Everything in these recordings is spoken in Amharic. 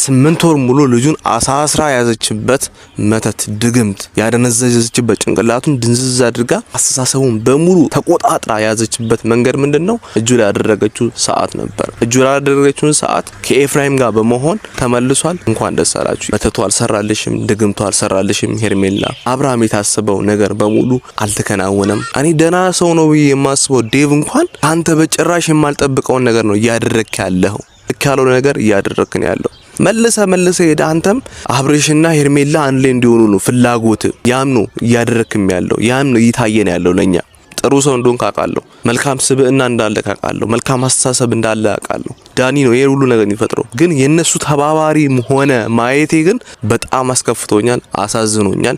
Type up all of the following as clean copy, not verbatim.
8 ወር ሙሉ ልጁን አሳስራ ያዘችበት መተት ድግምት ያደነዘዘችበት ጭንቅላቱን ድንዝዝ አድርጋ አስተሳሰቡን በሙሉ ተቆጣጥራ ያዘችበት መንገድ ምንድነው? እጁ ላይ ያደረገችው ሰዓት ነበር። እጁ ላይ ያደረገችውን ሰዓት ከኤፍራይም ጋር በመሆን ተመልሷል። እንኳን ደስ አላችሁ። መተቱ አልሰራልሽም፣ ድግምቱ አልሰራልሽም። ሄርሜላ አብርሃም የታሰበው ነገር በሙሉ አልተከናወነም። እኔ ደና ሰው ነው የማስበው ዴቭ እንኳን አንተ በጭራሽ የማልጠብቀውን ነገር ነው እያደረክ ያለው። ልክ ነገር እያደረክን ያለው መልሰ ሄደ። አንተም አብሬሽና ሄርሜላ አንድ ላይ እንዲሆኑ ነው ፍላጎት። ያም ነው እያደረክም ያለው፣ ያም ነው እየታየን ያለው። ለኛ ጥሩ ሰው እንደሆን ካቃለው፣ መልካም ስብዕና እንዳለ ካቃለው፣ መልካም አስተሳሰብ እንዳለ አቃለው። ዳኒ ነው ይሄ ሁሉ ነገር የሚፈጥረው። ግን የነሱ ተባባሪ ሆነ ማየቴ ግን በጣም አስከፍቶኛል፣ አሳዝኖኛል።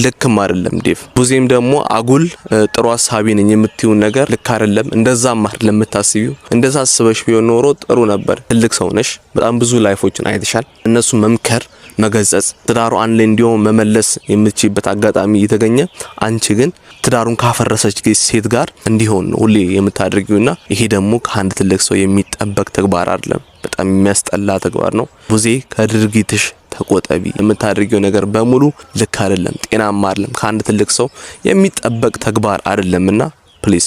ልክም አይደለም ዴቭ። ቡዜም ደግሞ አጉል ጥሩ ሐሳቢ ነኝ የምትዩን ነገር ልክ አይደለም። እንደዛም አይደለም የምታስቢው። እንደዛ አስበሽ ቢሆን ኖሮ ጥሩ ነበር። ትልቅ ሰው ነሽ፣ በጣም ብዙ ላይፎችን አይተሻል። እነሱ መምከር፣ መገጸጽ፣ ትዳሩ አንድ ላይ እንዲሆን መመለስ የምትችይበት አጋጣሚ እየተገኘ አንቺ ግን ትዳሩን ካፈረሰች ሴት ጋር እንዲሆን ነው ሁሌ የምታደርጊውና ይሄ ደግሞ ከአንድ ትልቅ ሰው የሚጠበቅ ተግባር አይደለም። በጣም የሚያስጠላ ተግባር ነው። ቡዜ ከድርጊትሽ ተቆጠቢ። የምታደርጊው ነገር በሙሉ ልክ አይደለም፣ ጤናማ አይደለም፣ ከአንድ ትልቅ ሰው የሚጠበቅ ተግባር አይደለምና ፕሊስ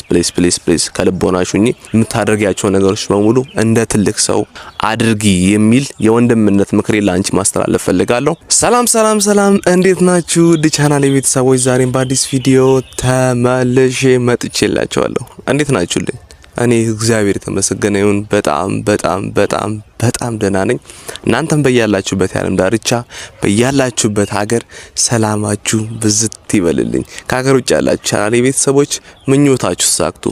ከልቦናሽ ሁኚ። የምታደርጊያቸው ነገሮች በሙሉ እንደ ትልቅ ሰው አድርጊ የሚል የወንድምነት ምክሬ ላንቺ ማስተላለፍ ፈልጋለሁ። ሰላም እንዴት ናችሁ? ቻናሌ ቤተሰቦች ዛሬም በአዲስ ቪዲዮ ተመልሼ መጥቼላችኋለሁ። እንዴት ናችሁልኝ? እኔ እግዚአብሔር የተመሰገነ ይሁን በጣም ደህና ነኝ። እናንተም በያላችሁበት የዓለም ዳርቻ በያላችሁበት ሀገር ሰላማችሁ ብዝት ይበልልኝ። ከሀገር ውጭ ያላችሁ ቻናሌ ቤተሰቦች ምኞታችሁ ተሳክቶ፣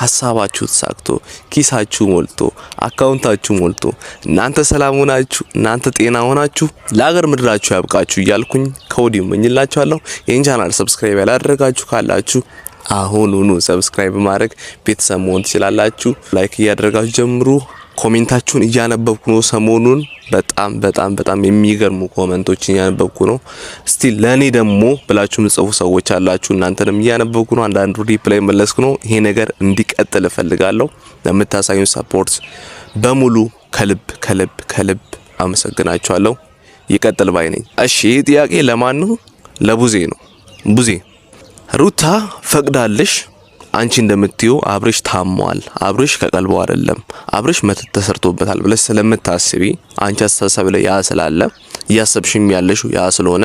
ሐሳባችሁ ተሳክቶ፣ ኪሳችሁ ሞልቶ፣ አካውንታችሁ ሞልቶ፣ እናንተ ሰላም ሆናችሁ፣ እናንተ ጤና ሆናችሁ ለሀገር ምድራችሁ ያብቃችሁ እያልኩኝ ከወዲሁ እመኝላችኋለሁ። ይህን ቻናል ሰብስክራይብ ያላደረጋችሁ ካላችሁ አሁኑኑ ሰብስክራይብ ማድረግ ቤተሰብ መሆን ትችላላችሁ። ላይክ እያደረጋችሁ ጀምሩ። ኮሜንታችሁን እያነበብኩ ነው። ሰሞኑን በጣም የሚገርሙ ኮሜንቶችን እያነበብኩ ነው። እስቲ ለኔ ደግሞ ብላችሁ ምጽፉ ሰዎች አላችሁ። እናንተንም እያነበብኩ ነው። አንዳንዱ ሪፕላይ መለስኩ ነው። ይሄ ነገር እንዲቀጥል እፈልጋለሁ። ለምታሳዩን ሰፖርት በሙሉ ከልብ አመሰግናችኋለሁ። ይቀጥል ባይ ነኝ። እሺ ጥያቄ ለማን ነው? ለቡዜ ነው። ቡዜ ሩታ ፈቅዳለሽ አንቺ እንደምትዩ አብርሽ ታሟል፣ አብርሽ ከቀልቦ አይደለም፣ አብርሽ መተት ተሰርቶበታል ብለሽ ስለምታስቢ አንቺ አስተሳሰብ ላይ ያ ስላለ ያሰብሽም ያለሽ ያ ስለሆነ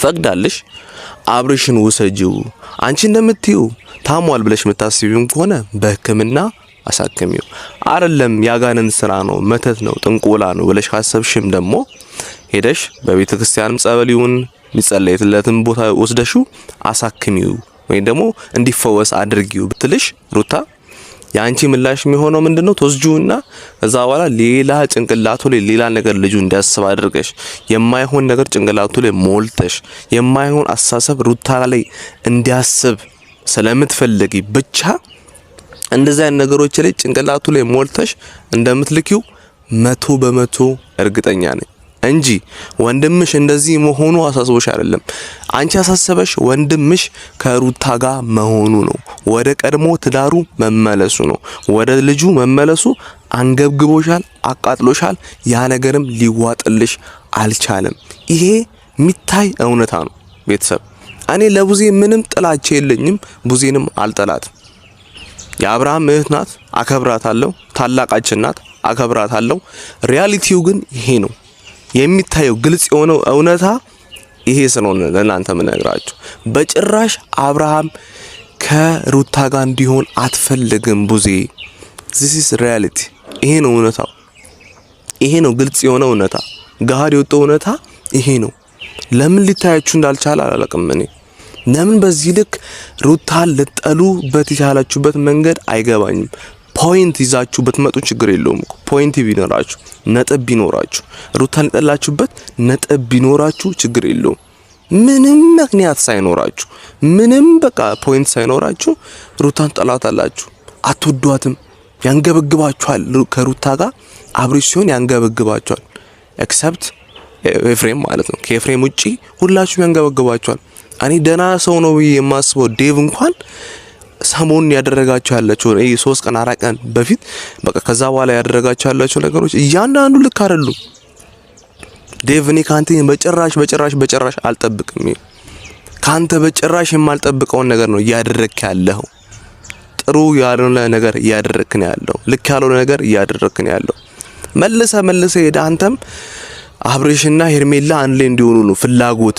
ፈቅዳለሽ አብርሽን ውሰጂው። አንቺ እንደምትዩ ታሟል ብለሽ የምታስቢው ከሆነ በሕክምና አሳክሚው። አይደለም ያጋነን ስራ ነው፣ መተት ነው፣ ጥንቆላ ነው ብለሽ ካሰብሽም ደግሞ ሄደሽ በቤተክርስቲያንም ጸበል ይሁን ሚጸለይለትን ቦታ ወስደሽው አሳክሚው ወይ ደግሞ እንዲፈወስ አድርጊው ብትልሽ ሩታ ያንቺ ምላሽ የሚሆነው ምንድነው? ተወስጂውና ከዛ በኋላ ሌላ ጭንቅላቱ ላይ ሌላ ነገር ልጁ እንዲያስብ አድርገሽ የማይሆን ነገር ጭንቅላቱ ላይ ሞልተሽ የማይሆን አስተሳሰብ ሩታ ላይ እንዲያስብ ስለምትፈልጊ ብቻ እንደዛ ነገሮች ላይ ጭንቅላቱ ላይ ሞልተሽ እንደምትልኪው 100% እርግጠኛ ነኝ እንጂ ወንድምሽ እንደዚህ መሆኑ አሳስቦሽ አይደለም። አንቺ አሳሰበሽ ወንድምሽ ከሩታ ጋር መሆኑ ነው። ወደ ቀድሞ ትዳሩ መመለሱ ነው። ወደ ልጁ መመለሱ አንገብግቦሻል፣ አቃጥሎሻል። ያ ነገርም ሊዋጥልሽ አልቻለም። ይሄ ሚታይ እውነታ ነው። ቤተሰብ እኔ ለቡዜ ምንም ጥላቻ የለኝም። ቡዜንም አልጠላትም። የአብርሃም እህት ናት፣ አከብራታለሁ። ታላቃችን ናት፣ አከብራታለሁ። ሪያሊቲው ግን ይሄ ነው። የሚታየው ግልጽ የሆነው እውነታ ይሄ ስለሆነ ለእናንተ ምነግራችሁ በጭራሽ አብርሃም ከሩታ ጋር እንዲሆን አትፈልግም ቡዜ። this is reality። ይሄ ነው እውነታው። ይሄ ነው ግልጽ የሆነው እውነታ፣ ጋር የወጣው እውነታ ይሄ ነው። ለምን ሊታያችሁ እንዳልቻለ አላውቅም። እኔ ለምን በዚህ ልክ ሩታን ልጠሉ በተቻላችሁበት መንገድ አይገባኝም። ፖይንት ይዛችሁ በትመጡ ችግር የለውም እኮ ፖይንት ቢኖራችሁ ነጥብ ቢኖራችሁ ሩታን ጠላችሁበት ነጥብ ቢኖራችሁ ችግር የለውም። ምንም ምክንያት ሳይኖራችሁ ምንም በቃ ፖይንት ሳይኖራችሁ ሩታን ጠላታላችሁ፣ አትወዷትም፣ ያንገበግባችኋል። ከሩታ ጋር አብርሽ ሲሆን ያንገበግባችኋል። ኤክሰፕት ኤፍሬም ማለት ነው። ከኤፍሬም ውጪ ሁላችሁም ያንገበግባችኋል። እኔ ደና ሰው ነው የማስበው ዴቭ እንኳን ሰሞኑን ያደረጋቸው ያላችሁ 3 ቀን 4 ቀን በፊት በቃ ከዛ በኋላ ያደረጋቸው ያላችሁ ነገሮች እያንዳንዱ ልክ አይደሉም። ዴቭ እኔ ካንተ በጭራሽ አልጠብቅም። ካንተ በጭራሽ የማልጠብቀውን ነገር ነው እያደረክ ያለው። ጥሩ ያልሆነ ነገር እያደረክ ነው ያለው። ልክ ያልሆነ ነገር እያደረክ ነው ያለው። መልሰ ሄደ አንተም አብርሽና ሄርሜላ አንድ ላይ እንዲሆኑ ነው ፍላጎት።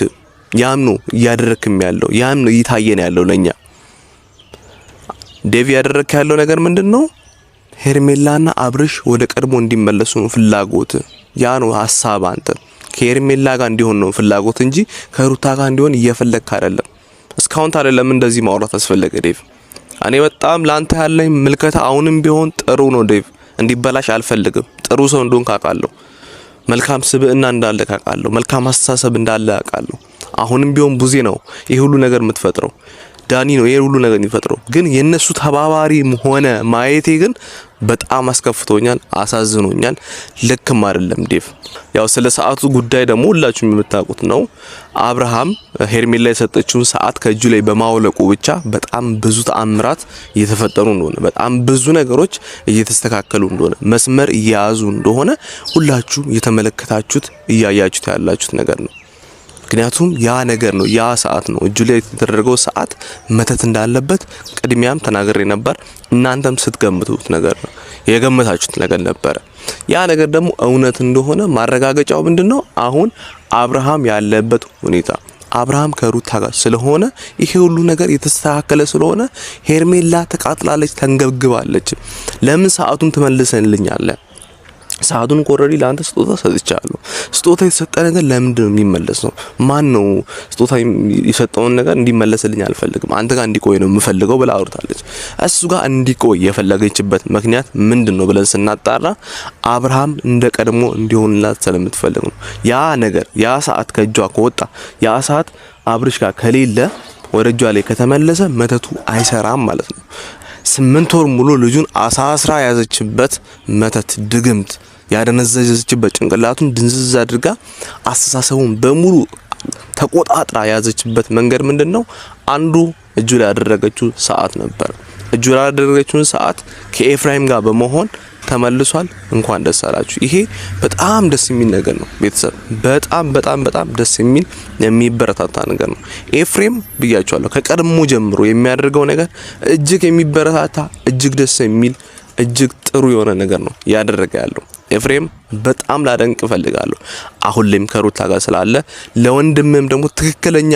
ያም ነው እያደረክም ያለው። ያም ነው እየታየን ያለው ለኛ። ዴቭ ያደረክ ያለው ነገር ምንድነው? ሄርሜላና አብርሽ ወደ ቀድሞ እንዲመለሱ ነው ፍላጎት። ያ ነው ሐሳብ። አንተ ከሄርሜላ ጋር እንዲሆን ነው ፍላጎት እንጂ ከሩታ ጋር እንዲሆን እየፈለግክ አይደለም። እስካሁን ታዲያ ለምን እንደዚህ ማውራት አስፈለገ ዴቭ? እኔ በጣም ላንተ ያለኝ ምልከታ አሁንም ቢሆን ጥሩ ነው ዴቭ። እንዲበላሽ አልፈልግም። ጥሩ ሰው እንደሆንክ አውቃለሁ። መልካም ስብዕና እንዳለ አውቃለሁ። መልካም አስተሳሰብ እንዳለ አውቃለሁ። አሁንም ቢሆን ቡዜ ነው ይሄ ሁሉ ነገር የምትፈጥረው። ዳኒ ነው ይሄ ሁሉ ነገር የሚፈጥረው። ግን የነሱ ተባባሪ ሆነ ማየቴ ግን በጣም አስከፍቶኛል፣ አሳዝኖኛል። ልክም አይደለም ዴቭ። ያው ስለ ሰዓቱ ጉዳይ ደግሞ ሁላችሁም የምታውቁት ነው። አብርሃም ሄርሜላ የሰጠችውን ሰዓት ከእጁ ላይ በማውለቁ ብቻ በጣም ብዙ ተአምራት እየተፈጠሩ እንደሆነ፣ በጣም ብዙ ነገሮች እየተስተካከሉ እንደሆነ፣ መስመር እየያዙ እንደሆነ ሁላችሁ እየተመለከታችሁት እያያችሁት ያላችሁት ነገር ነው። ምክንያቱም ያ ነገር ነው፣ ያ ሰዓት ነው፣ እጁ ላይ የተደረገው ሰዓት መተት እንዳለበት ቅድሚያም ተናግሬ ነበር። እናንተም ስትገምቱት ነገር ነው የገመታችሁት ነገር ነበር። ያ ነገር ደግሞ እውነት እንደሆነ ማረጋገጫው ምንድነው? አሁን አብርሃም ያለበት ሁኔታ አብርሃም ከሩታ ጋር ስለሆነ ይሄ ሁሉ ነገር የተስተካከለ ስለሆነ ሄርሜላ ተቃጥላለች፣ ተንገብግባለች። ለምን ሰዓቱን ትመልሰንልኛለህ? ሰዓቱን ኦሬዲ ለአንተ ስጦታ ሰጥቻለሁ። ስጦታ የተሰጠ ነገር ለምንድን ነው የሚመለሰው? ማን ነው ስጦታ የሰጠውን ነገር እንዲመለስልኝ አልፈልግም፣ አንተ ጋር እንዲቆይ ነው የምፈልገው ብላ አውርታለች። እሱ ጋር እንዲቆይ የፈለገችበት ምክንያት ምንድነው ብለን ስናጣራ አብርሃም እንደ ቀድሞ እንዲሆንላት ስለምትፈልግ ነው። ያ ነገር ያ ሰዓት ከእጇ ከወጣ ያ ሰዓት አብርሽ ጋር ከሌለ ወደ እጇ ላይ ከተመለሰ መተቱ አይሰራም ማለት ነው። 8 ወር ሙሉ ልጁን አሳስራ ያዘችበት መተት ድግምት ያደነዘዘችበት ጭንቅላቱን ድንዝዝ አድርጋ አስተሳሰቡን በሙሉ ተቆጣጥራ ያዘችበት መንገድ ምንድነው? አንዱ እጁ ላይ ያደረገችው ሰዓት ነበር። እጁ ላይ ያደረገችው ሰዓት ከኤፍራይም ጋር በመሆን ተመልሷል። እንኳን ደስ አላችሁ። ይሄ በጣም ደስ የሚል ነገር ነው ቤተሰብ። በጣም ደስ የሚል የሚበረታታ ነገር ነው። ኤፍሬም ብያቸዋለሁ ከቀድሞ ጀምሮ የሚያደርገው ነገር እጅግ የሚበረታታ እጅግ ደስ የሚል እጅግ ጥሩ የሆነ ነገር ነው ያደረገ ያለው። ኤፍሬም በጣም ላደንቅ እፈልጋለሁ። አሁን ላይም ከሩታ ጋር ስላለ ለወንድምም ደግሞ ትክክለኛ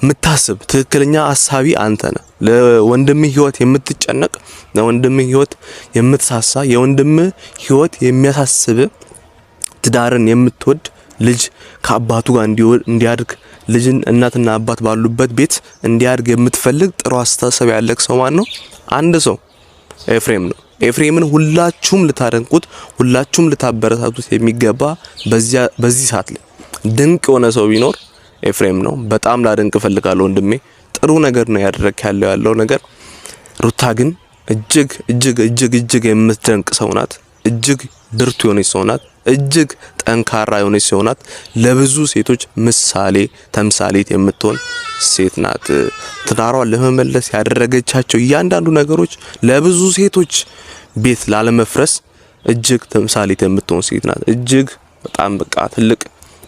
ምታስብ ትክክለኛ አሳቢ አንተ ነህ። ለወንድምህ ህይወት የምትጨነቅ፣ ለወንድምህ ህይወት የምትሳሳ፣ የወንድምህ ህይወት የሚያሳስብ፣ ትዳርን የምትወድ፣ ልጅ ከአባቱ ጋር እንዲያድግ፣ ልጅን እናትና አባት ባሉበት ቤት እንዲያድግ የምትፈልግ ጥሩ አስተሳሰብ ያለክ ሰው ማን ነው? አንድ ሰው ኤፍሬም ነው። ኤፍሬምን ሁላችሁም ልታደንቁት፣ ሁላችሁም ልታበረታቱት የሚገባ በዚህ ሰዓት ላይ ድንቅ የሆነ ሰው ቢኖር ኤፍሬም ነው። በጣም ላደንቅ እፈልጋለሁ ወንድሜ። ጥሩ ነገር ነው ያደረክ ያለው ነገር። ሩታ ግን እጅግ የምትደንቅ ሰው ናት። እጅግ ብርቱ የሆነች ሰው ናት። እጅግ ጠንካራ የሆነች ሰው ናት። ለብዙ ሴቶች ምሳሌ ተምሳሌት የምትሆን ሴት ናት። ትዳሯን ለመመለስ ያደረገቻቸው እያንዳንዱ ነገሮች ለብዙ ሴቶች ቤት ላለመፍረስ እጅግ ተምሳሌት የምትሆን ሴት ናት። እጅግ በጣም በቃ ትልቅ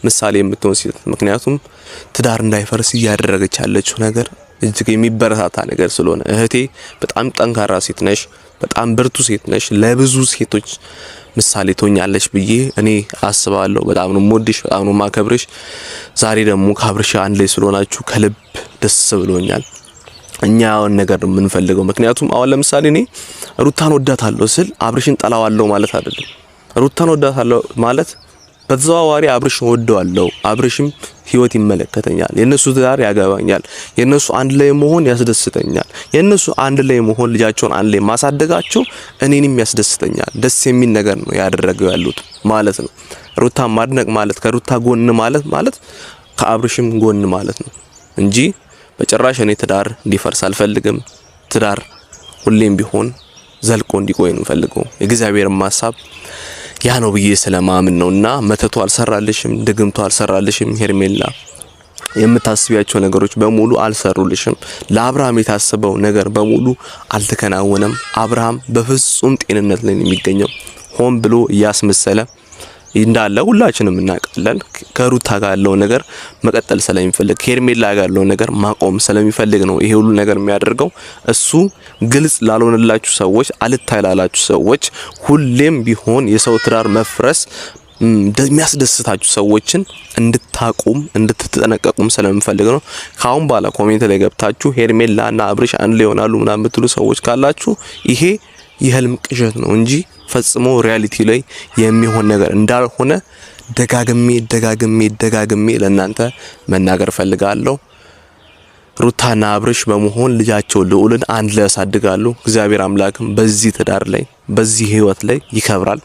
ምሳሌ የምትሆን ሴት። ምክንያቱም ትዳር እንዳይፈርስ እያደረገች ያለችው ነገር እጅግ የሚበረታታ ነገር ስለሆነ እህቴ በጣም ጠንካራ ሴት ነሽ። በጣም ብርቱ ሴት ነሽ። ለብዙ ሴቶች ምሳሌ ትሆኛለሽ ብዬ እኔ አስባለሁ። በጣም ነው ሞድሽ፣ በጣም ነው ማከብርሽ። ዛሬ ደግሞ ከአብርሽ አንድ ላይ ስለሆናችሁ ከልብ ደስ ብሎኛል። እኛ ያውን ነገር ነው የምንፈልገው። ምክንያቱም አሁን ለምሳሌ እኔ ሩታን ወዳታለሁ ስል አብርሽን ጠላዋለሁ ማለት አይደለም። ሩታን ወዳታለሁ ማለት በተዘዋዋሪ አብርሽን ወደዋለሁ፣ አብርሽም ህይወት ይመለከተኛል፣ የነሱ ትዳር ያገባኛል፣ የነሱ አንድ ላይ መሆን ያስደስተኛል፣ የነሱ አንድ ላይ መሆን ልጃቸውን አንድ ላይ ማሳደጋቸው እኔንም ያስደስተኛል። ደስ የሚል ነገር ነው ያደረገው ያሉት ማለት ነው። ሩታ ማድነቅ ማለት ከሩታ ጎን ማለት ከአብርሽም ጎን ማለት ነው እንጂ በጭራሽ እኔ ትዳር እንዲፈርስ አልፈልግም። ትዳር ሁሌም ቢሆን ዘልቆ እንዲቆይ ነው ፈልገው የእግዚአብሔር ሐሳብ ያ ነው ብዬ ስለማምን ነውና መተቱ አልሰራልሽም፣ ድግምቱ አልሰራልሽም። ሄርሜላ የምታስቢያቸው ነገሮች በሙሉ አልሰሩልሽም። ለአብርሃም የታሰበው ነገር በሙሉ አልተከናወነም። አብርሃም በፍጹም ጤንነት ላይ ነው የሚገኘው። ሆን ብሎ እያስመሰለ እንዳለ ሁላችንም እናውቃለን። ከሩታ ጋር ያለው ነገር መቀጠል ስለሚፈልግ ከሄርሜላ ጋር ያለው ነገር ማቆም ስለሚፈልግ ነው ይሄ ሁሉ ነገር የሚያደርገው። እሱ ግልጽ ላልሆነላችሁ ሰዎች፣ አልታይ ላላችሁ ሰዎች ሁሌም ቢሆን የሰው ትዳር መፍረስ የሚያስደስታችሁ ሰዎችን እንድታቁም እንድትጠነቀቁም ስለምፈልግ ነው። ካሁን በኋላ ኮሜንት ላይ ገብታችሁ ሄርሜላና አብርሽ አንድ ላይ ይሆናሉ ምናምን የምትሉ ሰዎች ካላችሁ ይሄ የህልም ቅዠት ነው እንጂ ፈጽሞ ሪያሊቲ ላይ የሚሆን ነገር እንዳልሆነ ደጋግሜ ለእናንተ መናገር ፈልጋለሁ። ሩታና አብርሽ በመሆን ልጃቸው ልዑልን አንድ ላይ ያሳድጋሉ። እግዚአብሔር አምላክም በዚህ ትዳር ላይ በዚህ ህይወት ላይ ይከብራል።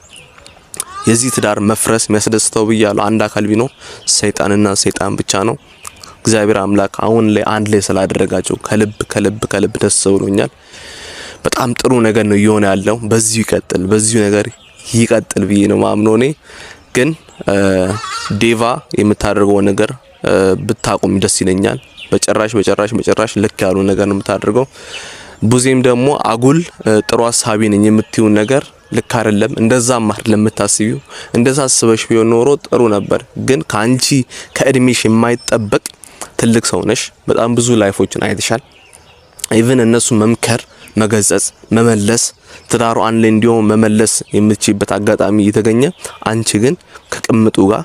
የዚህ ትዳር መፍረስ የሚያስደስተው ብያለሁ አንድ አካል ቢኖር ሰይጣንና ሰይጣን ብቻ ነው። እግዚአብሔር አምላክ አሁን ላይ አንድ ላይ ስላደረጋቸው ከልብ ደስ ብሎኛል። በጣም ጥሩ ነገር ነው እየሆነ ያለው። በዚሁ ነገር ይቀጥል ብዬ ነው ማምነው። እኔ ግን ዴቫ የምታደርገው ነገር ብታቆም ደስ ይለኛል። በጭራሽ ልክ ያሉ ነገር ነው የምታደርገው። ቡዜም ደግሞ አጉል ጥሩ ሐሳቢ ነኝ የምትዩ ነገር ልክ አይደለም። እንደዛም አይደለም የምታስቢው። እንደዛ አስበሽ ቢሆን ኖሮ ጥሩ ነበር። ግን ካንቺ ከእድሜሽ የማይጠበቅ ትልቅ ሰው ነሽ። በጣም ብዙ ላይፎችን አይተሻል። ኢቭን እነሱ መምከር፣ መገጸጽ፣ መመለስ ትዳሩ አንድ ላይ እንዲሆን መመለስ የምትችይበት አጋጣሚ እየተገኘ አንቺ ግን ከቅምጡ ጋር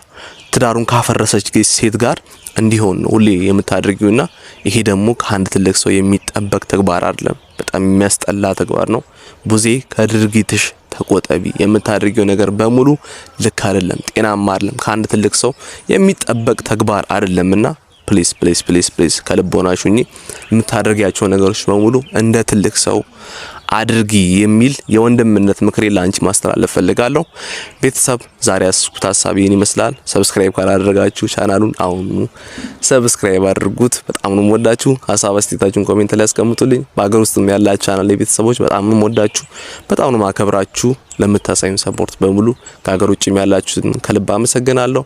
ትዳሩን ካፈረሰች ሴት ጋር እንዲሆን ነው ሁሌ የምታደርጊውና ይሄ ደግሞ ከአንድ ትልቅ ሰው የሚጠበቅ ተግባር አይደለም። በጣም የሚያስጠላ ተግባር ነው። ቡዜ ከድርጊትሽ ተቆጠቢ። የምታደርጊው ነገር በሙሉ ልክ አይደለም፣ ጤናማ አይደለም፣ ከአንድ ትልቅ ሰው የሚጠበቅ ተግባር አይደለምና ፕሊስ ከልቦናሽ ሁኚ። የምታደርጊያቸው ነገሮች በሙሉ እንደ ትልቅ ሰው አድርጊ የሚል የወንድምነት ምክሬን ላንቺ ማስተላለፍ ፈልጋለሁ። ቤተሰብ ዛሬ ያስኩት ሐሳብ ይሄን ይመስላል። ሰብስክራይብ ካላደረጋችሁ ቻናሉን አሁኑ ሰብስክራይብ አድርጉት። በጣም ነው የምወዳችሁ። ሐሳብ አስተያየታችሁን ኮሜንት ላይ አስቀምጡልኝ። በአገር ውስጥም ያላችሁ ቻናል ቤተሰቦች በጣም ነው የምወዳችሁ፣ በጣም ነው ማከብራችሁ። ለምታሳዩን ሰፖርት በሙሉ ከሀገር ውጭም ያላችሁን ከልብ አመሰግናለሁ።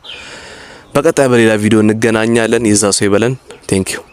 በቀጣይ በሌላ ቪዲዮ እንገናኛለን። የዛ ሰው ይበለን። ቴንክ ዩ